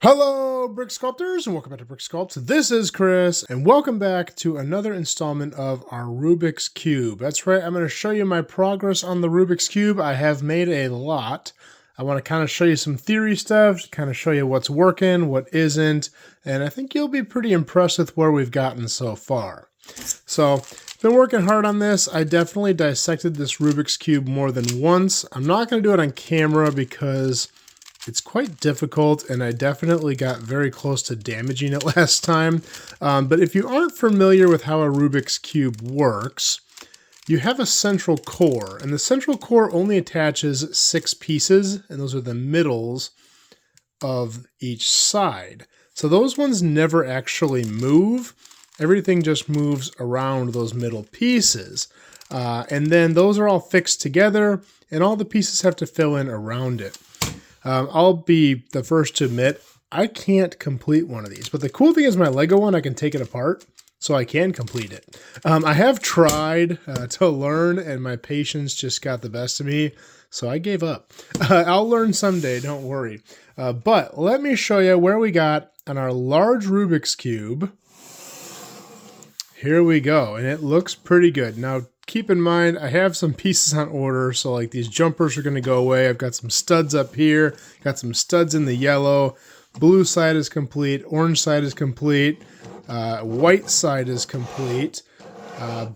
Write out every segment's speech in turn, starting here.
Hello, Brick Sculptors, and welcome back to Brick Sculpt. This is Chris, and welcome back to another installment of our Rubik's Cube. That's right, I'm going to show you my progress on the Rubik's Cube. I have made a lot. I want to kind of show you some theory stuff, kind of show you what's working, what isn't, and I think you'll be pretty impressed with where we've gotten so far. So, been working hard on this. I definitely dissected this Rubik's Cube more than once. I'm not going to do it on camera because it's quite difficult, and I definitely got very close to damaging it last time. But if you aren't familiar with how a Rubik's Cube works, you have a central core, and the central core only attaches 6 pieces, and those are the middles of each side. So those ones never actually move. Everything just moves around those middle pieces. And then those are all fixed together, and all the pieces have to fill in around it. I'll be the first to admit, I can't complete one of these. But the cool thing is my Lego one, I can take it apart, so I can complete it. I have tried to learn, and my patience just got the best of me, so I gave up. I'll learn someday, don't worry. But let me show you where we got on our large Rubik's Cube. Here we go, and it looks pretty good. Now, keep in mind, I have some pieces on order, so like these jumpers are going to go away. I've got some studs up here, got some studs in the yellow. Blue side is complete, orange side is complete, white side is complete,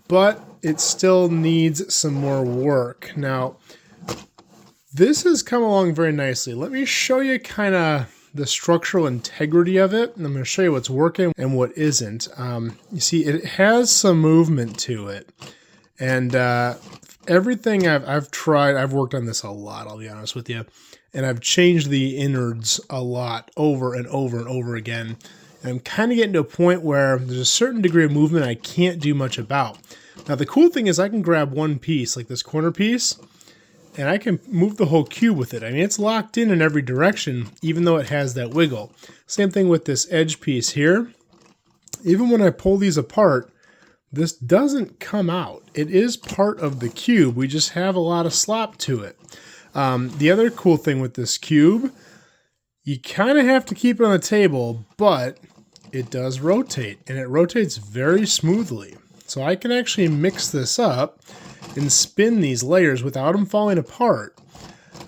but it still needs some more work. Now, this has come along very nicely. Let me show you kind of the structural integrity of it, and I'm going to show you what's working and what isn't. You see, it has some movement to it. And everything I've tried, I've worked on this a lot, I'll be honest with you. And I've changed the innards a lot over and over and over again. And I'm kind of getting to a point where there's a certain degree of movement I can't do much about. Now the cool thing is I can grab one piece, like this corner piece, and I can move the whole cube with it. I mean, it's locked in every direction, even though it has that wiggle. Same thing with this edge piece here. Even when I pull these apart, this doesn't come out. It is part of the cube. We just have a lot of slop to it. The other cool thing with this cube, you kind of have to keep it on the table, but it does rotate, and it rotates very smoothly. So I can actually mix this up and spin these layers without them falling apart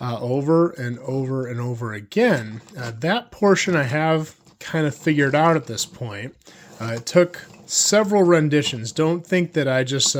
over and over and over again. That portion I have kind of figured out at this point. It took several renditions. Don't think that I just,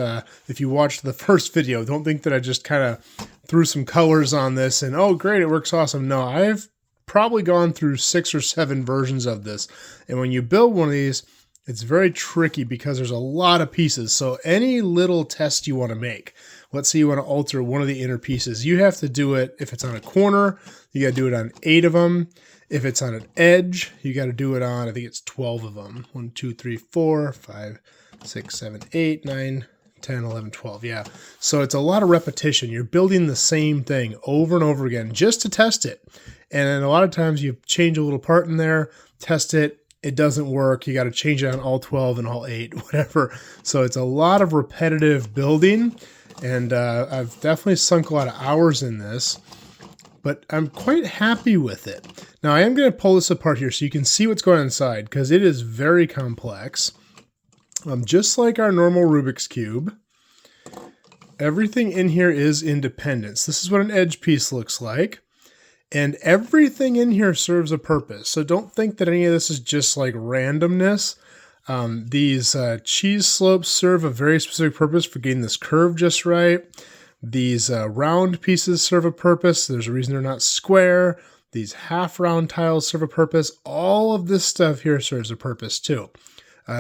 if you watched the first video, don't think that I just kind of threw some colors on this and, oh great, it works awesome. No, I've probably gone through 6 or 7 versions of this. And when you build one of these, it's very tricky because there's a lot of pieces. So any little test you want to make, let's say you want to alter one of the inner pieces, you have to do it. If it's on a corner, you got to do it on 8 of them. If it's on an edge, you got to do it on, I think it's 12 of them. 1, 2, 3, 4, 5, 6, 7, 8, 9, 10, 11, 12. Yeah. So it's a lot of repetition. You're building the same thing over and over again just to test it. And then a lot of times you change a little part in there, test it. It doesn't work. You got to change it on all 12 and all 8, whatever. So it's a lot of repetitive building. And I've definitely sunk a lot of hours in this, but I'm quite happy with it. Now I am going to pull this apart here so you can see what's going on inside, because it is very complex. Just like our normal Rubik's Cube, everything in here is independent. This is what an edge piece looks like. And everything in here serves a purpose. So don't think that any of this is just like randomness. These cheese slopes serve a very specific purpose for getting this curve just right. These round pieces serve a purpose. There's a reason they're not square. These half round tiles serve a purpose. All of this stuff here serves a purpose too.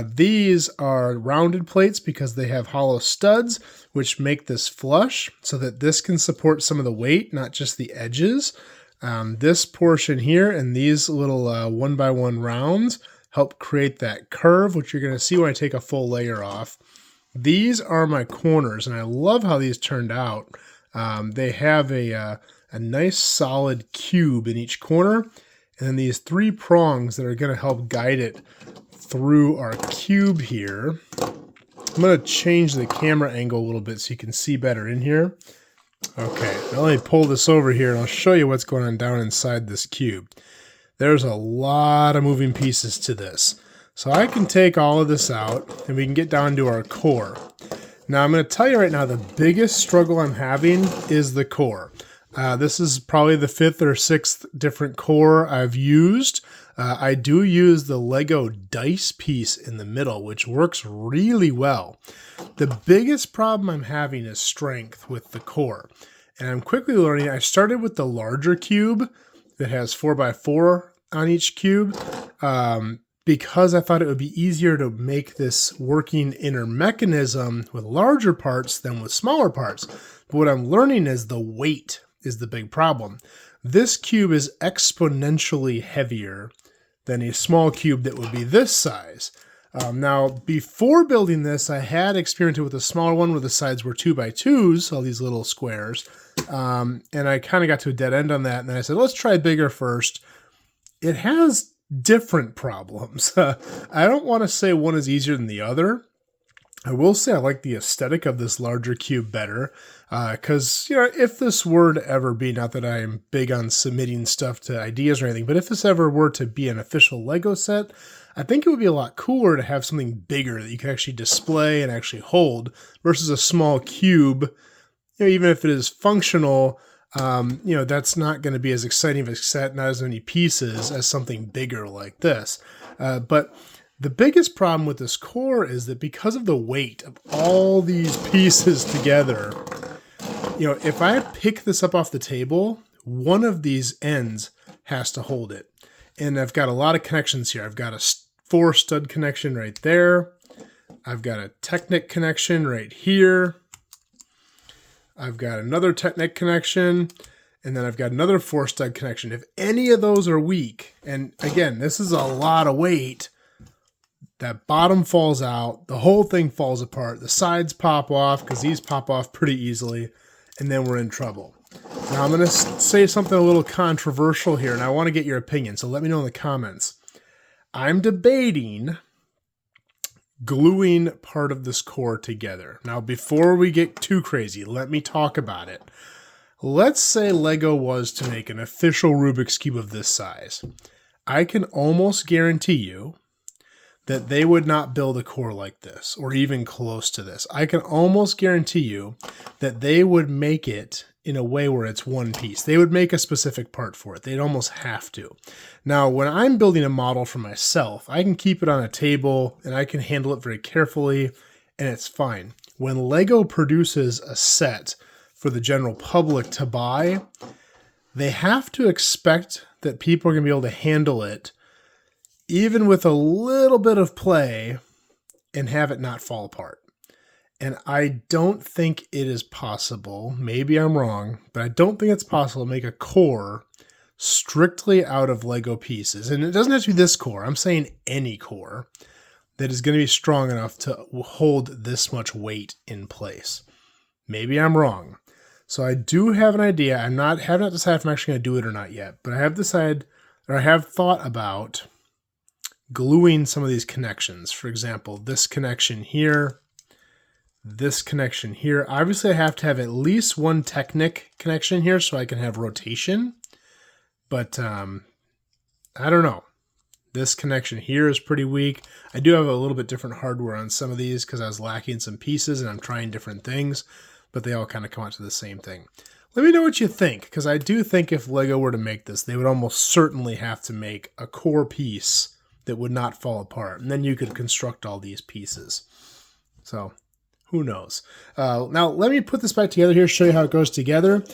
These are rounded plates because they have hollow studs, which make this flush so that this can support some of the weight, not just the edges. This portion here and these little 1x1 rounds help create that curve, which you're going to see when I take a full layer off. These are my corners, and I love how these turned out. They have a nice solid cube in each corner, and then these 3 prongs that are going to help guide it through our cube here. I'm going to change the camera angle a little bit so you can see better in here. Okay, now let me pull this over here and I'll show you what's going on down inside this cube. there's a lot of moving pieces to this. So I can take all of this out and we can get down to our core. Now I'm going to tell you right now, the biggest struggle I'm having is the core. This is probably the 5th or 6th different core I've used. I do use the Lego dice piece in the middle, which works really well. The biggest problem I'm having is strength with the core. And I'm quickly learning, I started with the larger cube that has 4x4 on each cube because I thought it would be easier to make this working inner mechanism with larger parts than with smaller parts. But what I'm learning is the weight is the big problem. This cube is exponentially heavier than a small cube that would be this size. Now, before building this, I had experimented with a smaller one where the sides were 2x2s, all these little squares. And I kind of got to a dead end on that. And then I said, let's try bigger first. It has different problems. I don't want to say one is easier than the other. I will say I like the aesthetic of this larger cube better. Because, you know, if this were to ever be, not that I am big on submitting stuff to ideas or anything, but if this ever were to be an official Lego set, I think it would be a lot cooler to have something bigger that you could actually display and actually hold versus a small cube. You know, even if it is functional, you know, that's not going to be as exciting of a set, not as many pieces as something bigger like this. But the biggest problem with this core is that because of the weight of all these pieces together, you know, if I pick this up off the table, one of these ends has to hold it. And I've got a lot of connections here. I've got a 4 stud connection right there. I've got a Technic connection right here. I've got another Technic connection. And then I've got another 4 stud connection. If any of those are weak, and again, this is a lot of weight, that bottom falls out, the whole thing falls apart, the sides pop off, because these pop off pretty easily, and then we're in trouble. Now I'm going to say something a little controversial here, and I want to get your opinion, so let me know in the comments. I'm debating gluing part of this core together. Now, before we get too crazy, let me talk about it. Let's say Lego was to make an official Rubik's Cube of this size. I can almost guarantee you that they would not build a core like this, or even close to this. I can almost guarantee you that they would make it in a way where it's one piece. They would make a specific part for it. They'd almost have to. Now, when I'm building a model for myself, I can keep it on a table and I can handle it very carefully and it's fine. When Lego produces a set for the general public to buy, they have to expect that people are going to be able to handle it even with a little bit of play and have it not fall apart. And I don't think it is possible, maybe I'm wrong, but I don't think it's possible to make a core strictly out of Lego pieces. And it doesn't have to be this core, I'm saying any core that is going to be strong enough to hold this much weight in place. Maybe I'm wrong. So I do have an idea. I have not decided if I'm actually going to do it or not yet, but I have decided, or I have thought about gluing some of these connections. For example, this connection here, this connection here. Obviously, I have to have at least one Technic connection here so I can have rotation. But I don't know. This connection here is pretty weak. I do have a little bit different hardware on some of these because I was lacking some pieces and I'm trying different things, but they all kind of come out to the same thing. Let me know what you think, because I do think if Lego were to make this, they would almost certainly have to make a core piece that would not fall apart. And then you could construct all these pieces. So who knows? Now, let me put this back together here, show you how it goes together.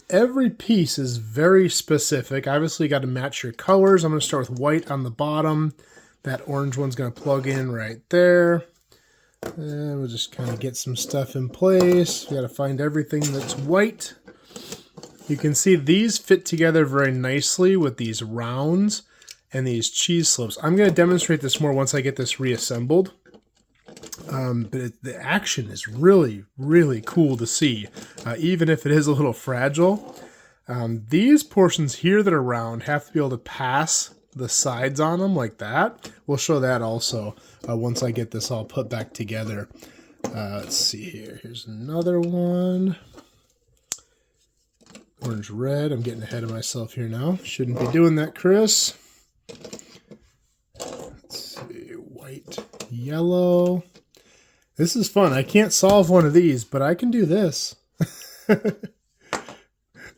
Every piece is very specific. Obviously, you got to match your colors. I'm going to start with white on the bottom. That orange one's going to plug in right there. And we'll just kind of get some stuff in place. You got to find everything that's white. You can see these fit together very nicely with these rounds and these cheese slopes. I'm going to demonstrate this more once I get this reassembled. But the action is really, really cool to see, even if it is a little fragile. These portions here that are round have to be able to pass the sides on them like that. We'll show that also once I get this all put back together. Let's see here. Here's another one. Orange red. I'm getting ahead of myself here now. Shouldn't be doing that, Chris. Let's see, white, yellow. This is fun. I can't solve one of these, but I can do this.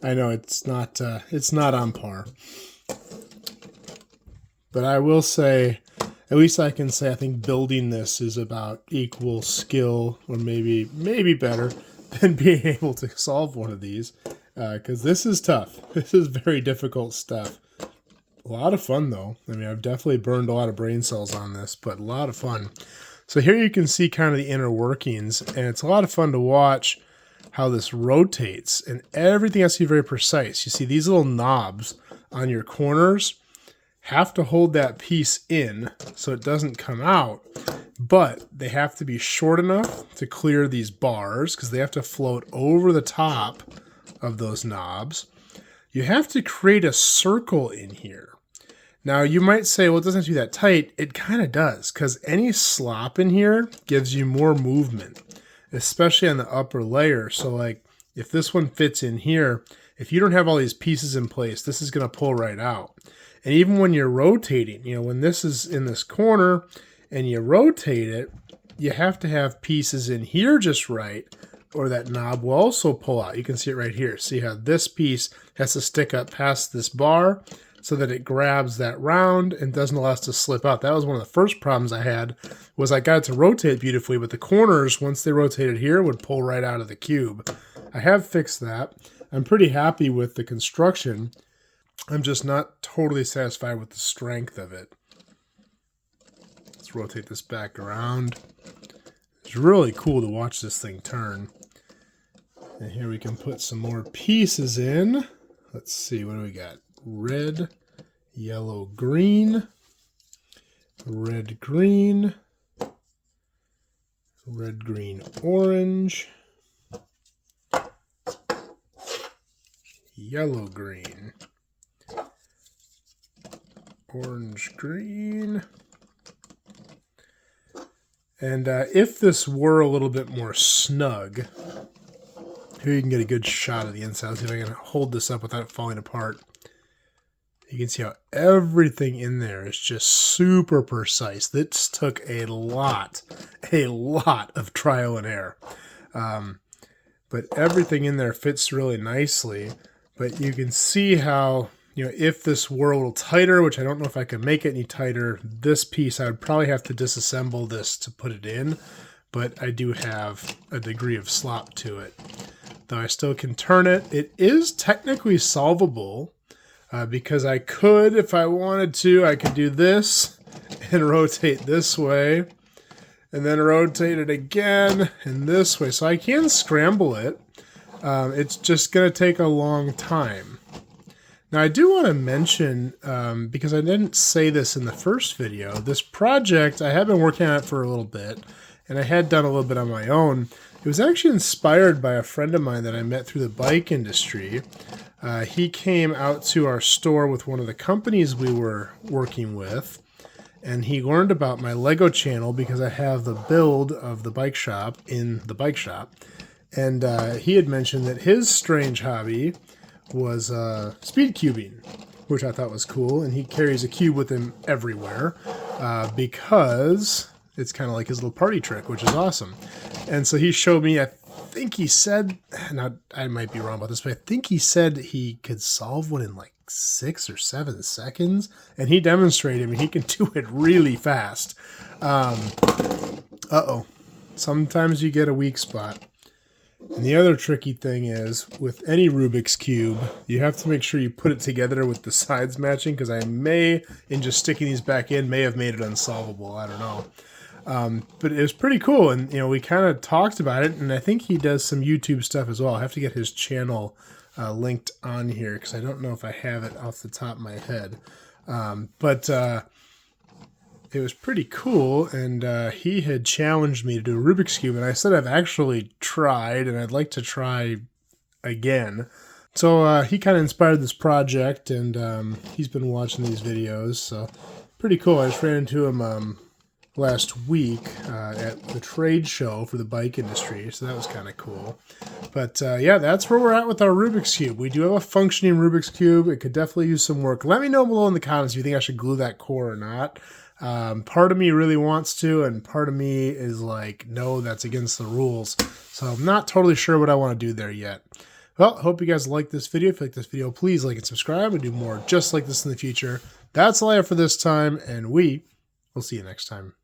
I know it's not on par. But I will say, at least I can say I think building this is about equal skill, or maybe better than being able to solve one of these. Because this is tough. This is very difficult stuff. A lot of fun though. I mean, I've definitely burned a lot of brain cells on this, but a lot of fun. So here you can see kind of the inner workings, and it's a lot of fun to watch how this rotates, and everything has to be very precise. You see these little knobs on your corners have to hold that piece in so it doesn't come out, but they have to be short enough to clear these bars because they have to float over the top of those knobs. You have to create a circle in here. Now you might say, well, it doesn't have to be that tight. It kind of does, because any slop in here gives you more movement, especially on the upper layer. So like if this one fits in here, if you don't have all these pieces in place, this is going to pull right out. And even when you're rotating, you know, when this is in this corner and you rotate it, you have to have pieces in here just right, or that knob will also pull out. You can see it right here. See how this piece has to stick up past this bar so that it grabs that round and doesn't allow us to slip out. That was one of the first problems I had, was I got it to rotate beautifully, but the corners, once they rotated here, would pull right out of the cube. I have fixed that. I'm pretty happy with the construction. I'm just not totally satisfied with the strength of it. Let's rotate this back around. It's really cool to watch this thing turn. And here we can put some more pieces in. Let's see, what do we got? Red, yellow, green, red, green, red, green, orange, yellow, green, orange, green. And if this were a little bit more snug, here you can get a good shot of the inside. Let's see if I can hold this up without it falling apart. You can see how everything in there is just super precise. This took a lot of trial and error. But everything in there fits really nicely. But you can see how, you know, if this were a little tighter, which I don't know if I can make it any tighter, this piece, I would probably have to disassemble this to put it in. But I do have a degree of slop to it. Though I still can turn it. It is technically solvable. Because I could, if I wanted to, I could do this and rotate this way, and then rotate it again and this way. So I can scramble it. It's just going to take a long time. Now I do want to mention, because I didn't say this in the first video, this project, I have been working on it for a little bit, and I had done a little bit on my own. It was actually inspired by a friend of mine that I met through the bike industry. He came out to our store with one of the companies we were working with, and he learned about my Lego channel because I have the build of the bike shop in the bike shop. And he had mentioned that his strange hobby was speed cubing, which I thought was cool. And he carries a cube with him everywhere because it's kind of like his little party trick, which is awesome. And so he showed me, I think he said, now I might be wrong about this, but I think he said he could solve one in like 6 or 7 seconds, and he demonstrated me he can do it really fast. Sometimes you get a weak spot. And the other tricky thing is, with any Rubik's Cube, you have to make sure you put it together with the sides matching, because I may, in just sticking these back in, may have made it unsolvable. I don't know. But it was pretty cool, and you know, we kind of talked about it, and I think he does some YouTube stuff as well. I have to get his channel linked on here because I don't know if I have it off the top of my head. But it was pretty cool, and he had challenged me to do a Rubik's Cube, and I said I've actually tried, and I'd like to try again. So he kind of inspired this project, and he's been watching these videos, so pretty cool. I just ran into him last week at the trade show for the bike industry, so that was kind of cool. But yeah, that's where we're at with our Rubik's Cube. We do have a functioning Rubik's Cube. It could definitely use some work. Let me know below in the comments if you think I should glue that core or not. Part of me really wants to, and part of me is like, no, that's against the rules. So I'm not totally sure what I want to do there yet. Well, hope you guys like this video. If you like this video, please like and subscribe and do more just like this in the future. That's all I have for this time, and we will see you next time.